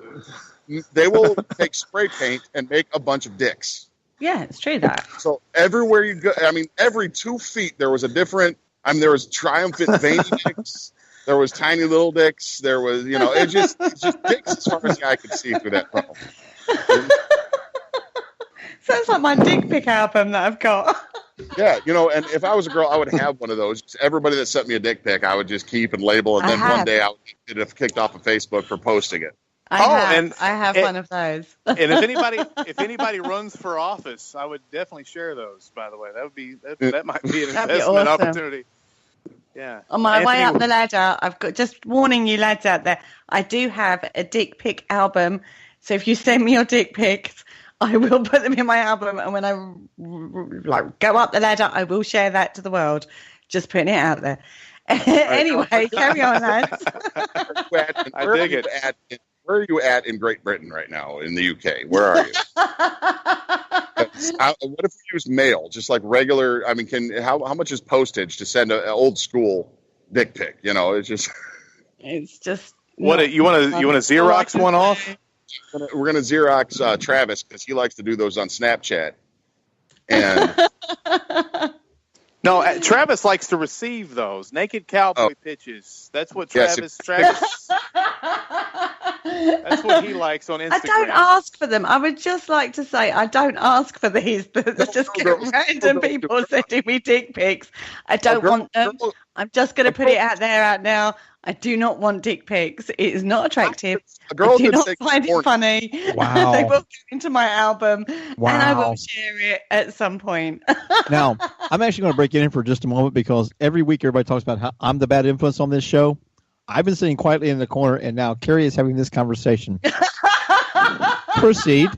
take spray paint and make a bunch of dicks. Yeah, it's true that. So everywhere you go, every 2 feet there was a different... there was triumphant veiny dicks. There was tiny little dicks. There was, it's just dicks as far as the eye could see through that tunnel. Sounds like my dick pic album that I've got. Yeah, and if I was a girl, I would have one of those. Everybody that sent me a dick pic, I would just keep and label, and then one day I would get it kicked off of Facebook for posting it. I have one of those. And if anybody runs for office, I would definitely share those. By the way, that might be an investment opportunity. Yeah. On my way up the ladder, I've got, just warning you lads out there, I do have a dick pic album. So if you send me your dick pics, I will put them in my album. And when I go up the ladder, I will share that to the world. Just putting it out there. Anyway, carry on, lads. I dig it. Where are you at in Great Britain right now, in the UK? Where are you? What if we use mail, just like regular? How much is postage to send an old school dick pic? It's just. What you want to Xerox one off? We're gonna Xerox Travis because he likes to do those on Snapchat. And no, Travis likes to receive those naked cowboy pitches. That's what Travis. That's what he likes on Instagram. I don't ask for them. I would just like to say I don't ask for these. Just get random people sending me dick pics. I don't want them. I'm just going to put it out now. I do not want dick pics. It is not attractive. I do not find it funny. Wow. They will go into my album, and I will share it at some point. Now, I'm actually going to break it in for just a moment because every week everybody talks about how I'm the bad influence on this show. I've been sitting quietly in the corner, and now Kerry is having this conversation. Proceed.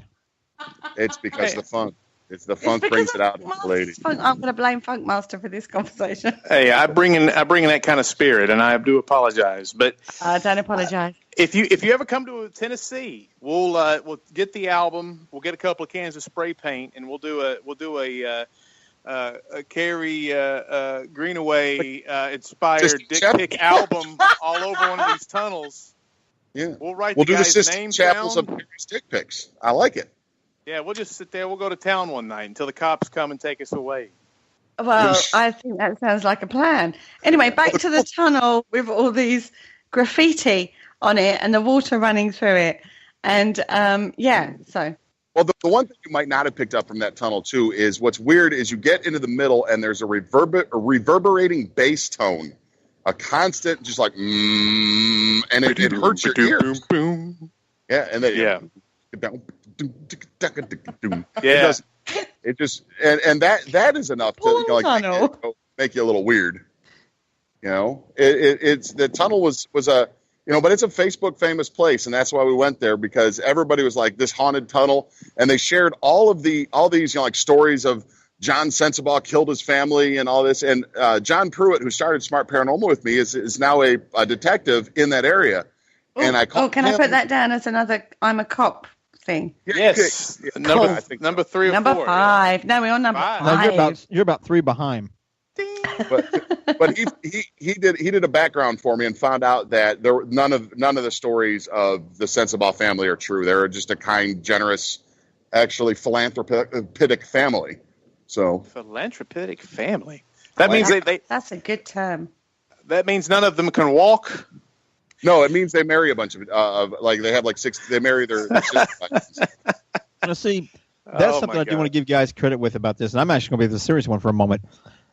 It's because the funk. It's the funk brings it out in the lady. I'm going to blame Funkmaster for this conversation. Hey, I bring in that kind of spirit, and I do apologize. But I don't apologize. If you ever come to Tennessee, we'll get the album. We'll get a couple of cans of spray paint, and we'll do a Kerry Greenaway inspired dick pic album all over one of these tunnels. Yeah, we'll do guy's the name chapels down. of Kerry's dick pics. I like it. Yeah, we'll just sit there. We'll go to town one night until the cops come and take us away. Well, I think that sounds like a plan. Anyway, back to the tunnel with all these graffiti on it and the water running through it. And, so. Well, the one thing you might not have picked up from that tunnel, too, is what's weird is you get into the middle and there's a reverberating bass tone. A constant, just like, and it hurts your ears. Yeah, and then, yeah. Yeah. It just and that is enough to make you a little weird. It's the tunnel was a but it's a Facebook famous place, and that's why we went there, because everybody was like this haunted tunnel, and they shared all these like stories of John Sensabaugh killed his family and all this. And John Pruitt, who started Smart Paranormal with me, is now a detective in that area. And I called can I put that down as another I'm a cop thing? Yes. Number 3 or number 4. 5. Yeah. No, we're on number 5. No, you're about 3 behind. But he did a background for me and found out that none of the stories of the Sensabaugh family are true. They're just a kind, generous, actually philanthropic family. So philanthropic family. That means they. That's a good term. That means none of them can walk. No, it means they marry a bunch of like they have like 6. They marry their sisters. Now, see, that's something I do want to give guys credit with about this, and I'm actually going to be the serious one for a moment.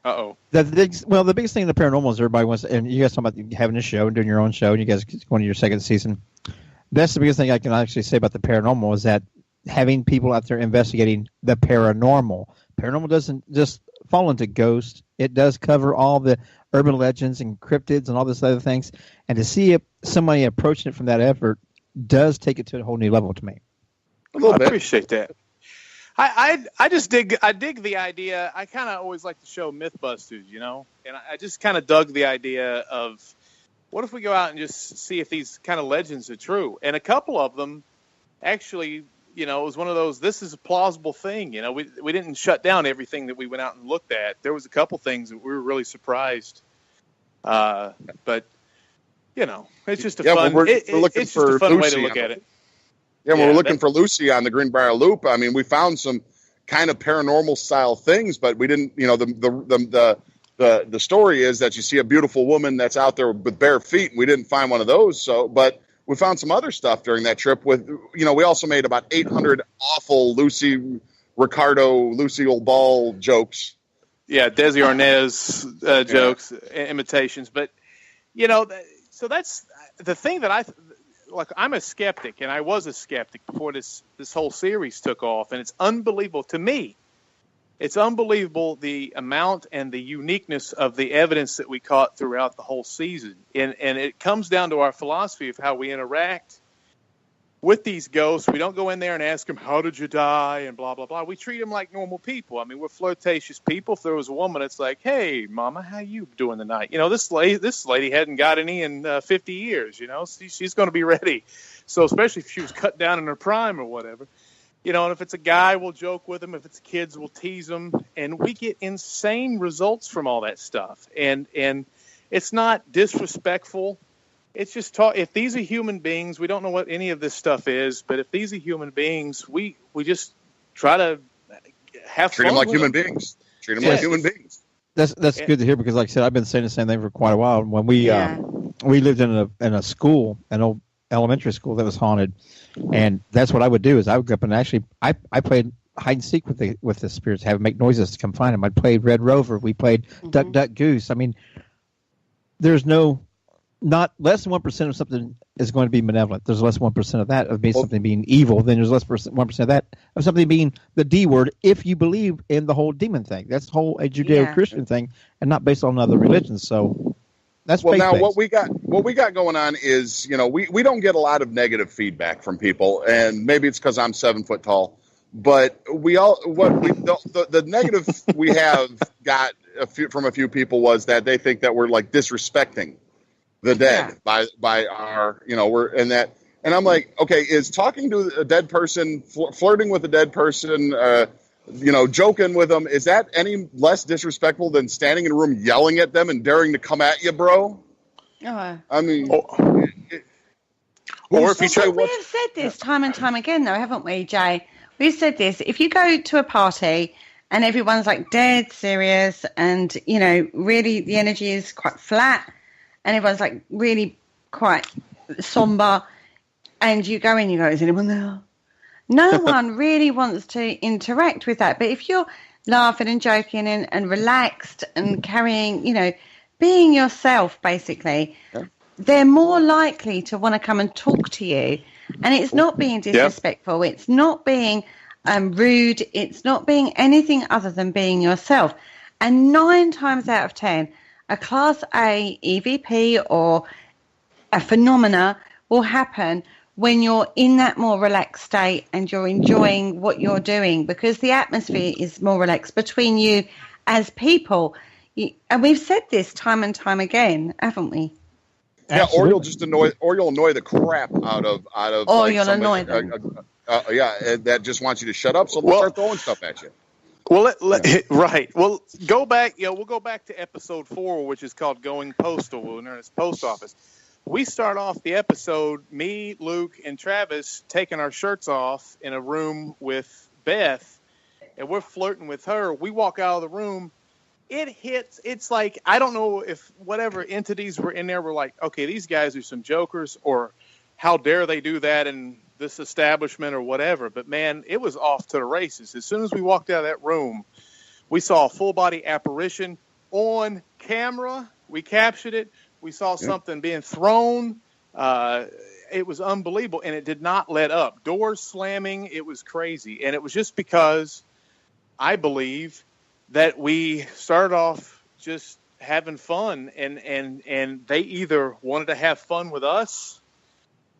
The biggest thing in the paranormal is everybody wants, and you guys talking about having a show and doing your own show, and you guys going to your second season. That's the biggest thing I can actually say about the paranormal is that having people out there investigating the paranormal. Paranormal doesn't just fall into ghosts. It does cover all the urban legends and cryptids and all this other things. And to see somebody approaching it from that effort does take it to a whole new level to me. I appreciate that. I just dig the idea. I kind of always like to show Mythbusters, and I just kind of dug the idea of what if we go out and just see if these kind of legends are true. And a couple of them actually, it was one of those, this is a plausible thing. We didn't shut down everything that we went out and looked at. There was a couple things that we were really surprised. But, it's just a fun, it's just a fun way to look at it. Yeah, when we're looking for Lucy on the Greenbrier Loop, I mean, we found some kind of paranormal style things, but we didn't, the story is that you see a beautiful woman that's out there with bare feet, and we didn't find one of those. But we found some other stuff during that trip with, we also made about 800 awful Lucille Ball jokes. Yeah, Desi Arnaz jokes, imitations. But, so that's the thing that I'm a skeptic, and I was a skeptic before this whole series took off, and it's unbelievable to me. It's unbelievable the amount and the uniqueness of the evidence that we caught throughout the whole season. And it comes down to our philosophy of how we interact with these ghosts. We don't go in there and ask them, how did you die, and blah, blah, blah. We treat them like normal people. I mean, we're flirtatious people. If there was a woman, it's like, hey, mama, how you doing tonight? This lady hadn't got any in 50 years, she's going to be ready. So especially if she was cut down in her prime or whatever. And if it's a guy, we'll joke with him. If it's kids, we'll tease them. And we get insane results from all that stuff. And it's not disrespectful. It's just if these are human beings, we don't know what any of this stuff is, but if these are human beings, we just try to have treat them like human beings. Treat them like human beings. That's good to hear because, like I said, I've been saying the same thing for quite a while. When we lived in a school, an old elementary school that was haunted, and that's what I would do is I would go up and actually I played hide and seek with the spirits, have them make noises to come find them. I played Red Rover. We played Duck Duck Goose. I mean, there's not less than 1% of something is going to be malevolent. There's less than 1% of that of something being evil. Then there's less 1% of that of something being the D word. If you believe in the whole demon thing, that's the whole Judeo-Christian thing, and not based on other religions. So that's now what we got going on is we don't get a lot of negative feedback from people, and maybe it's because I'm 7 foot tall. But the negative we have got from a few people was that they think that we're like disrespecting the dead by our, and I'm like, okay, is talking to a dead person, flirting with a dead person, joking with them, is that any less disrespectful than standing in a room yelling at them and daring to come at you, bro? I mean, or if you try, we have said this time and time again, though, haven't we, Jay? We've said this. If you go to a party and everyone's like dead serious, and really the energy is quite flat, and everyone's like really quite somber, and you go in, you go, is anyone there? No one really wants to interact with that. But if you're laughing and joking and relaxed and carrying, being yourself, basically, they're more likely to want to come and talk to you. And it's not being disrespectful. It's not being rude. It's not being anything other than being yourself. And 9 times out of 10, a Class A EVP or a phenomena will happen when you're in that more relaxed state and you're enjoying what you're doing, because the atmosphere is more relaxed between you as people. And we've said this time and time again, haven't we? Yeah, or you'll annoy the crap out of Or like you'll somebody, annoy them. that just wants you to shut up, so they'll start throwing stuff at you. Well, right. Well, go back. We'll go back to episode 4, which is called "Going Postal." We're in this post office. We start off the episode, me, Luke, and Travis taking our shirts off in a room with Beth, and we're flirting with her. We walk out of the room. It hits. It's like, I don't know if whatever entities were in there were like, okay, these guys are some jokers, or how dare they do that in this establishment or whatever. But man, it was off to the races. As soon as we walked out of that room, we saw a full body apparition on camera. We captured it. We saw something being thrown. It was unbelievable, and it did not let up. Doors slamming. It was crazy. And it was just because I believe that we started off just having fun, and they either wanted to have fun with us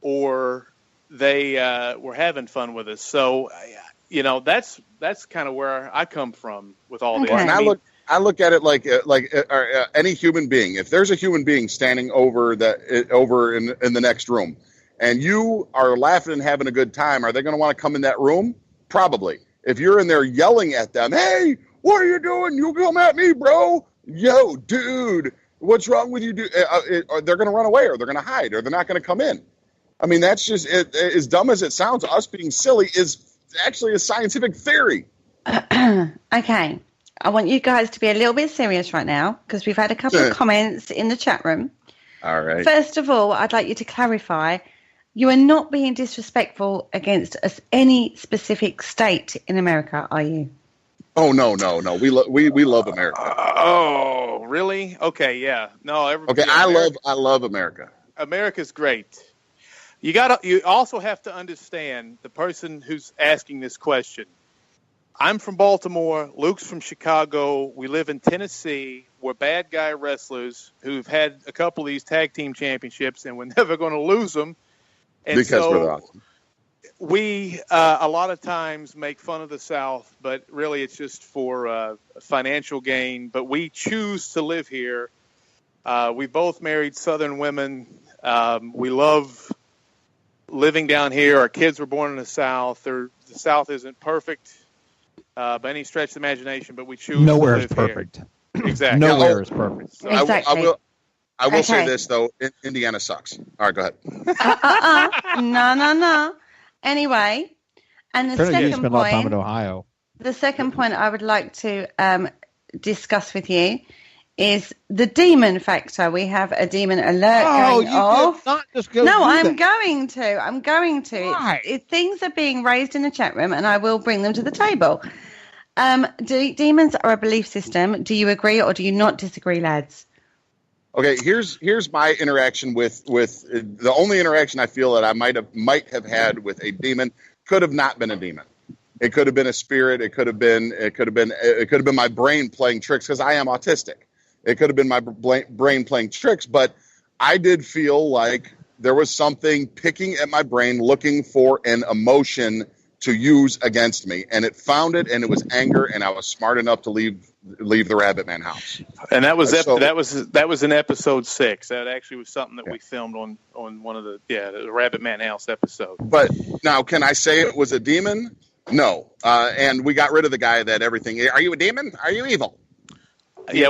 or they were having fun with us. So, that's kind of where I come from with all this. And I look at it like any human being. If there's a human being standing over in the next room, and you are laughing and having a good time, are they going to want to come in that room? Probably. If you're in there yelling at them, hey, what are you doing? You come at me, bro. Yo, dude, what's wrong with you? They're going to run away, or they're going to hide, or they're not going to come in. I mean, that's just it. As dumb as it sounds, us being silly is actually a scientific theory. Okay. I want you guys to be a little bit serious right now, because we've had a couple of comments in the chat room. All right. First of all, I'd like you to clarify, you are not being disrespectful against any specific state in America, are you? Oh, no. We love America. Oh, really? Okay, yeah. No, I love America. America's great. You also have to understand the person who's asking this question. I'm from Baltimore. Luke's from Chicago. We live in Tennessee. We're bad guy wrestlers who've had a couple of these tag team championships, and we're never going to lose them. And because we're awesome. We a lot of times make fun of the South, but really it's just for financial gain. But we choose to live here. We both married Southern women. We love living down here. Our kids were born in the South. The South isn't perfect by any stretch of the imagination, but we choose Nowhere to live is perfect. Here. Exactly. Nowhere is perfect. So Exactly. I will say this, though. Indiana sucks. All right, go ahead. No. Anyway, and the Apparently you second spend a lot of time point, in Ohio. the second point I would like to discuss with you is the demon factor. We have a demon alert going off. Not just go No, do I'm that. going to. Why? Things are being raised in the chat room, and I will bring them to the table. Demons are a belief system. Do you agree or do you not disagree, lads? Okay, here's my interaction with the only interaction I feel that I might have had with a demon. Could have not been a demon. It could have been a spirit. It could have been my brain playing tricks, because I am autistic. It could have been my brain playing tricks, but I did feel like there was something picking at my brain, looking for an emotion to use against me, and it found it, and it was anger, and I was smart enough to leave the Rabbit Man house. And that was that was in episode 6. That actually was something that we filmed on one of the Rabbit Man house episode. But now, can I say it was a demon? No. And we got rid of the guy that everything. Are you a demon? Are you evil? Yeah,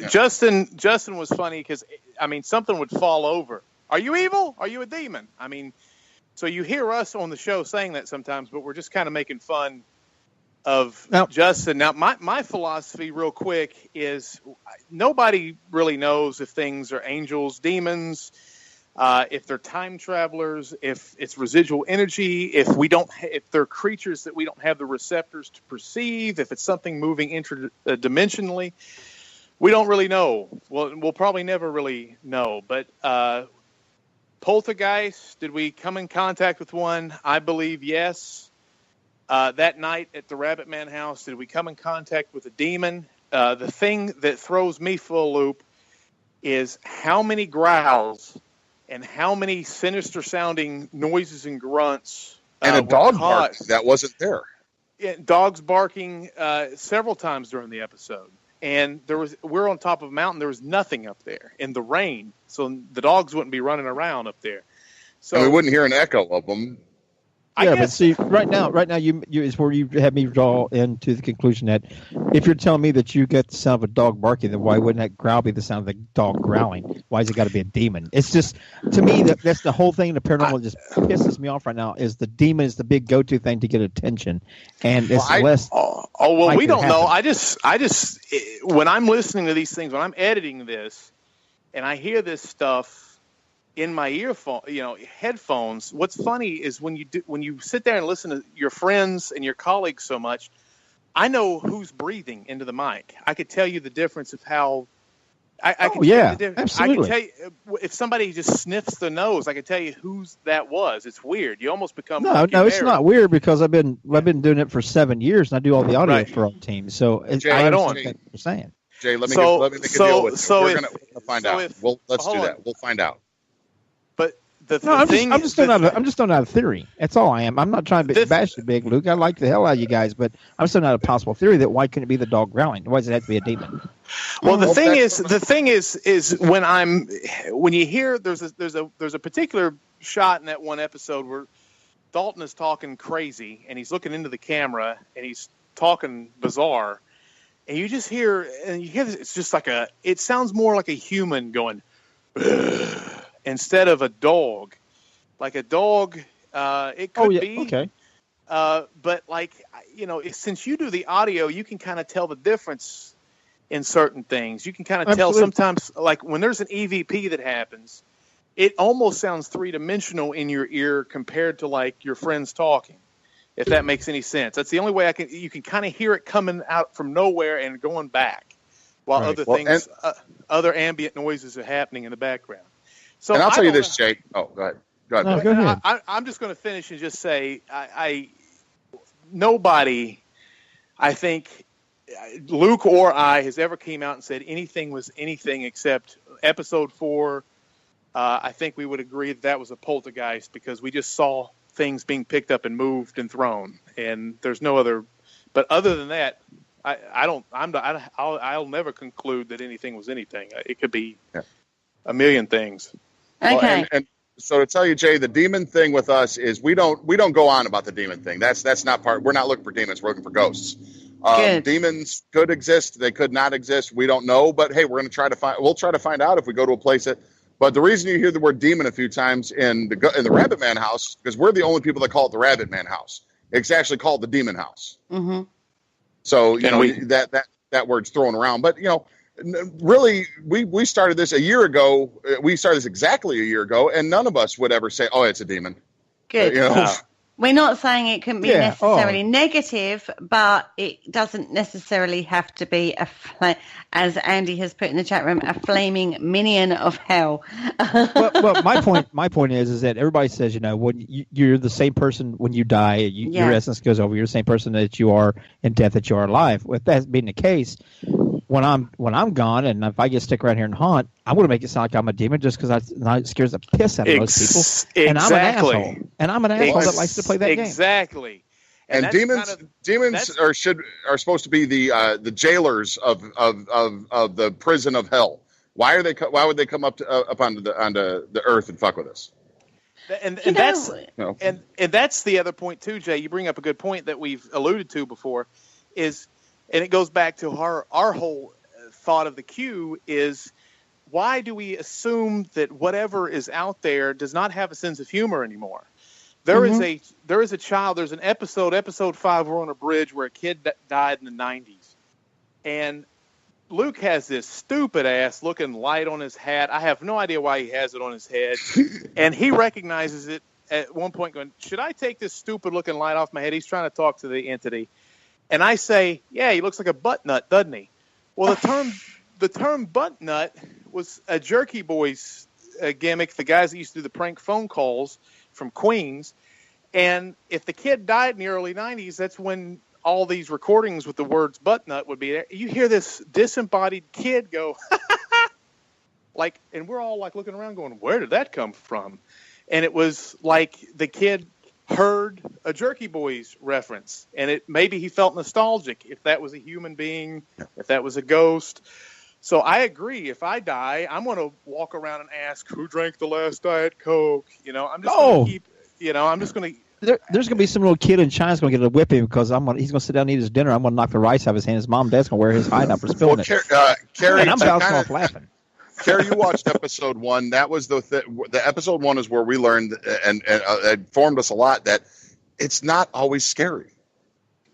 Justin was funny because something would fall over. Are you evil? Are you a demon? So you hear us on the show saying that sometimes, but we're just kind of making fun of Justin. Now, my philosophy real quick is nobody really knows if things are angels, demons, if they're time travelers, if it's residual energy, if they're creatures that we don't have the receptors to perceive, if it's something moving interdimensionally. We don't really know. We'll probably never really know, but poltergeist, did we come in contact with one? I believe yes. That night at the Rabbit Man house, did we come in contact with a demon? The thing that throws me for a loop is how many growls and how many sinister sounding noises and grunts. And a dog bark that wasn't there. Yeah, dogs barking several times during the episode. And we're on top of a mountain. There was nothing up there in the rain. So the dogs wouldn't be running around up there. So and we wouldn't hear an echo of them. Yeah, but see, right now, you is where you have me draw into the conclusion that if you're telling me that you get the sound of a dog barking, then why wouldn't that growl be the sound of the dog growling? Why has it got to be a demon? It's just, to me, that's the whole thing. The paranormal just pisses me off right now. Is the demon is the big go-to thing to get attention, and it's less. Well, we don't know. I just when I'm listening to these things, when I'm editing this, and I hear this stuff in my earphone, headphones. What's funny is when you sit there and listen to your friends and your colleagues so much, I know who's breathing into the mic. I could tell you the difference of how. Absolutely. I can tell you if somebody just sniffs the nose. I can tell you whose that was. It's weird. You almost become no. It's not weird because I've been doing it for 7 years and I do all the audio for our team. So Jay, I understand what you're saying. Jay, let me make a deal with you. We're gonna find out. Let's do that. We'll find out. I'm just throwing out a theory. That's all I am. I'm not trying to bash the big Luke. I like the hell out of you guys, but I'm still not a possible theory that why couldn't it be the dog growling? Why does it have to be a demon? Well, the thing is when you hear there's a particular shot in that one episode where Dalton is talking crazy and he's looking into the camera and he's talking bizarre, and you just hear this, it's just it sounds more like a human going. Ugh. Instead of a dog, like a dog, it could be. Okay. But since you do the audio, you can kind of tell the difference in certain things. You can kind of tell sometimes, like when there's an EVP that happens, it almost sounds three-dimensional in your ear compared to like your friends talking. If that makes any sense, that's the only way you can kind of hear it coming out from nowhere and going back, while other ambient noises are happening in the background. So and I'll tell you this, Jay. Oh, go ahead. Go ahead. I'm just going to finish and just say, nobody, I think, Luke or I, has ever came out and said anything was anything except episode 4. I think we would agree that was a poltergeist because we just saw things being picked up and moved and thrown, and there's no other. But other than that, I'll never conclude that anything was anything. It could be a million things. Okay. And so to tell you, Jay, the demon thing with us is we don't go on about the demon thing. That's not part. We're not looking for demons. We're looking for ghosts. Demons could exist. They could not exist. We don't know. But hey, we're going to try to find. We'll try to find out if we go to a place that. But the reason you hear the word demon a few times in the Rabbit Man house because we're the only people that call it the Rabbit Man house. It's actually called the Demon House. Mm-hmm. So that word's thrown around, but really, we started this a year ago. We started this exactly a year ago, and none of us would ever say, "Oh, it's a demon." Good. We're not saying it can be necessarily negative, but it doesn't necessarily have to be as Andy has put in the chat room, a flaming minion of hell. well, my point is that everybody says, when you're the same person when you die, your essence goes over. You're the same person that you are in death that you are alive. With that being the case, when I'm gone, and if I get stick around here and haunt, I'm going to make it sound like I'm a demon just because it scares the piss out of most people. And I'm an asshole. And I'm an asshole that likes to play that game. Exactly. And demons are supposed to be the jailers of the prison of hell. Why would they come up onto the earth and fuck with us? And that's the other point too, Jay. You bring up a good point that we've alluded to before, and it goes back to our whole thought of the queue is why do we assume that whatever is out there does not have a sense of humor anymore? There is a child. There's an episode 5. We're on a bridge where a kid died in the 90s, and Luke has this stupid ass looking light on his hat. I have no idea why he has it on his head, and he recognizes it at one point, going, "Should I take this stupid looking light off my head?" He's trying to talk to the entity. And I say, yeah, he looks like a butt nut, doesn't he? Well, the term butt nut was a Jerky Boys gimmick, the guys that used to do the prank phone calls from Queens. And if the kid died in the early 90s, that's when all these recordings with the words butt nut would be there. You hear this disembodied kid go, Like, and we're all like looking around going, where did that come from? And it was like the kid heard a Jerky Boys reference, and maybe he felt nostalgic, if that was a human being, if that was a ghost. So I agree. If I die, I'm going to walk around and ask, who drank the last Diet Coke? You know, I'm just going to keep, you know, I'm just going to. There's going to be some little kid in China's going to get a whipping because he's going to sit down and eat his dinner. I'm going to knock the rice out of his hand. His mom and dad's going to wear his hide up for spilling it. Carrie, and I'm bouncing off laughing. Carrie, you watched episode 1. That was the episode 1 is where we learned and it formed us a lot that it's not always scary.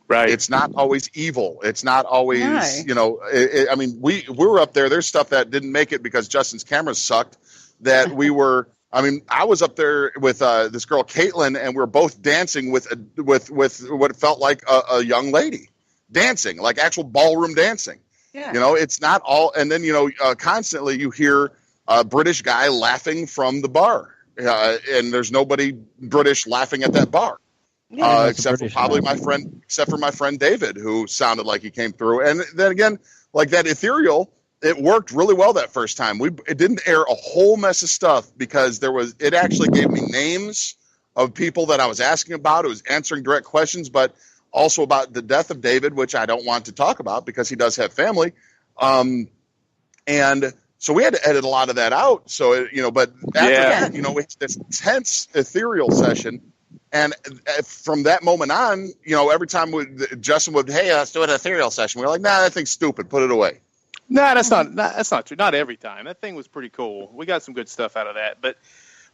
Right. It's not always evil. It's not always, you know, I mean, we were up there. There's stuff that didn't make it because Justin's cameras sucked that we were, I mean, I was up there with this girl, Caitlin, and we were both dancing with what felt like a young lady dancing, like actual ballroom dancing. Yeah. You know, it's not all. And then, you know, constantly you hear a British guy laughing from the bar and there's nobody British laughing at that bar. Except for probably my friend David, who sounded like he came through. And then again, like that ethereal, it worked really well that first time. It didn't air a whole mess of stuff because it actually gave me names of people that I was asking about. It was answering direct questions, but also about the death of David, which I don't want to talk about because he does have family. And so we had to edit a lot of that out. So, you know, but after that, you know, it's this tense ethereal session. And from that moment on, you know, every time Justin would, hey, let's do an ethereal session. We were like, nah, that thing's stupid. Put it away. No, that's not true. Not every time. That thing was pretty cool. We got some good stuff out of that. But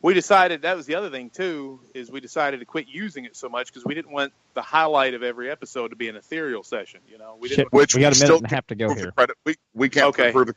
we decided, that was the other thing, too, is we decided to quit using it so much because we didn't want the highlight of every episode to be an ethereal session. You know, we got a minute and a half to go here. We can't prove it.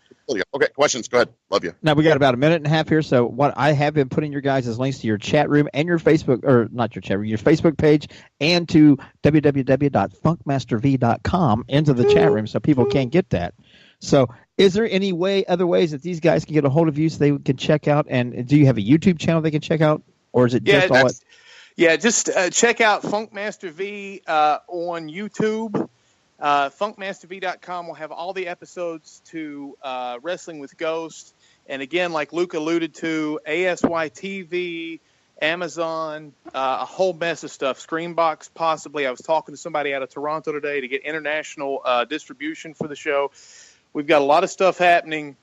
Okay, questions. Go ahead. Love you. Now, we got about a minute and a half here. So what I have been putting your guys' links to your chat room and your Facebook, or not your chat room, your Facebook page, and to www.funkmasterv.com into the chat room so people can get that. So is there any other ways that these guys can get a hold of you so they can check out? And do you have a YouTube channel they can check out? Or is it just all it? Yeah, just check out Funkmaster V on YouTube. FunkmasterV.com will have all the episodes to Wrestling with Ghosts. And again, like Luke alluded to, ASY TV, Amazon, a whole mess of stuff. Screenbox, possibly. I was talking to somebody out of Toronto today to get international distribution for the show. We've got a lot of stuff happening,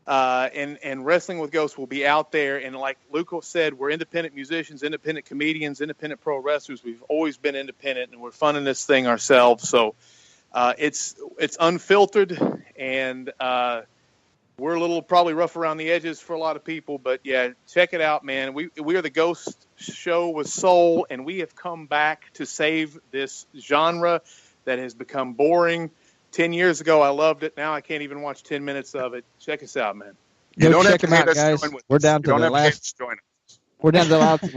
and Wrestling with Ghosts will be out there. And like Luke said, we're independent musicians, independent comedians, independent pro wrestlers. We've always been independent, and we're funding this thing ourselves. So it's unfiltered, and we're a little probably rough around the edges for a lot of people. But, yeah, check it out, man. We are the Ghost Show with soul, and we have come back to save this genre that has become boring. 10 years ago, I loved it. Now I can't even watch 10 minutes of it. Check us out, man. Go check them out, guys. We're down to the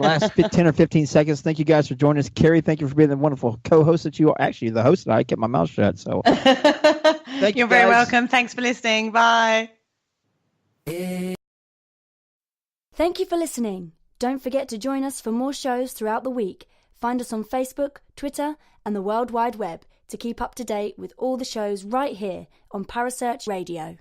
last 10 or 15 seconds. Thank you guys for joining us. Kerry, thank you for being the wonderful co-host that you are. Actually, the host, and I kept my mouth shut. So, thank you. You're very welcome. Thanks for listening. Bye. Thank you for listening. Don't forget to join us for more shows throughout the week. Find us on Facebook, Twitter, and the World Wide Web to keep up to date with all the shows right here on Parasearch Radio.